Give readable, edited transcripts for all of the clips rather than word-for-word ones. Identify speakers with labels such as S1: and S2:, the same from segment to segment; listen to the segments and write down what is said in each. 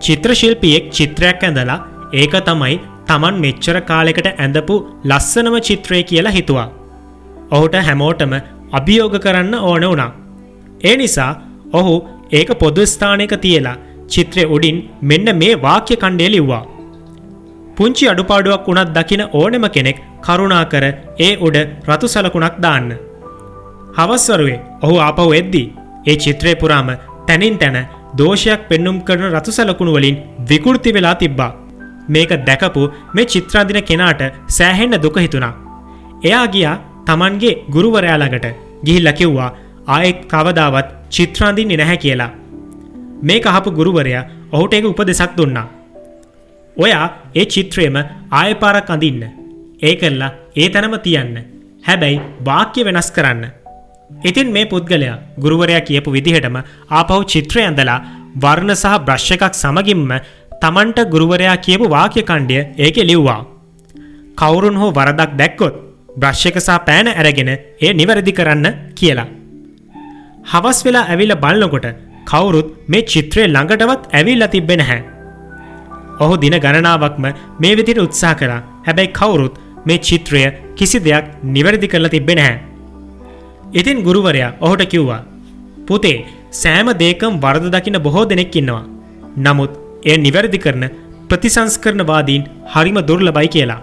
S1: චිත්‍ර ශිල්පියෙක් චිත්‍රයක් ඇඳලා ඒක තමයි Taman මෙච්චර කාලයකට ඇඳපු ලස්සනම චිත්‍රය කියලා හිතුවා. ඔහුට හැමෝටම අභියෝග කරන්න ඕන වුණා. ඒ නිසා ඔහු ඒක පොදු ස්ථානයක තියලා චිත්‍රයේ උඩින් මෙන්න මේ වාක්‍ය ඛණ්ඩය ලිව්වා. පුංචි අඩුපාඩුවක් වුණත් දකින ඕනෙම කෙනෙක් කරුණාකර ඒ උඩ රතු සලකුණක් දාන්න. හවස්වරුවේ ඔහු ආපහු එද්දී ඒ චිත්‍රේ පුරාම තනින් තන දෝෂයක් පෙන්눔 කරන රතු සලකුණු වලින් විකෘති වෙලා තිබ්බා. මේක දැකපු මේ චිත්‍ර අඳින කෙනාට සෑහෙන්න දුක හිතුණා. එයා ගියා Tamanගේ ගුරුවරයා ළඟට. ගිහිල්ලා කිව්වා ආයෙත් කවදාවත් චිත්‍ර අඳින්නේ නැහැ කියලා. මේක අහපු ගුරුවරයා ඔහුට ඒක උපදෙසක් දුන්නා. ඔයා ඒ චිත්‍රයේම ආයෙ පාරක් අඳින්න. ඒකල්ලා ඒ තැනම තියන්න. හැබැයි වාක්‍ය වෙනස් කරන්න. ඉතින් මේ පුද්ගලයා ගුරුවරයා කියපු විදිහටම ආපහු චිත්‍රය ඇඳලා වර්ණ සහ බ්‍රෂ් එකක් සමගින්ම Tamanට ගුරුවරයා කියපු වාක්‍ය ඛණ්ඩය ඒකේ ලිව්වා. කවුරුන් හෝ වරදක් දැක්කොත් බ්‍රෂ් එක සහ පෑන අරගෙන ඒ නිවැරදි කරන්න කියලා. හවස් වෙලා ඇවිල්ලා බලනකොට කවුරුත් මේ චිත්‍රයේ ළඟටවත් ඇවිල්ලා තිබ්බේ නැහැ. ඔහු දින ගණනාවක්ම මේ විදිහට උත්සාහ කළා. හැබැයි කවුරුත් මේ චිත්‍රය කිසි දෙයක් නිවැරදි කරලා තිබ්බේ නැහැ. ඉතින් ගුරුවරයා ඔහුට කිව්වා පුතේ සෑම දෙයකම වරද දකින්න බොහෝ දෙනෙක් ඉන්නවා. නමුත් එය නිවැරදි කරන ප්‍රතිසංස්කරණවාදීන් හරිම දුර්ලභයි කියලා.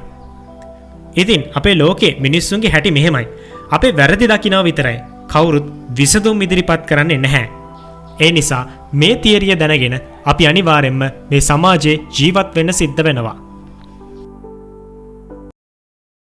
S1: ඉතින් අපේ ලෝකේ මිනිස්සුන්ගේ හැටි මෙහෙමයි. අපේ වැරදි දකිනවා විතරයි. කවුරුත් විසඳුම් ඉදිරිපත් කරන්නේ නැහැ. ඒ නිසා මේ තියරිය දැනගෙන අපි අනිවාර්යෙන්ම මේ සමාජයේ ජීවත් වෙන්න සිද්ධ වෙනවා.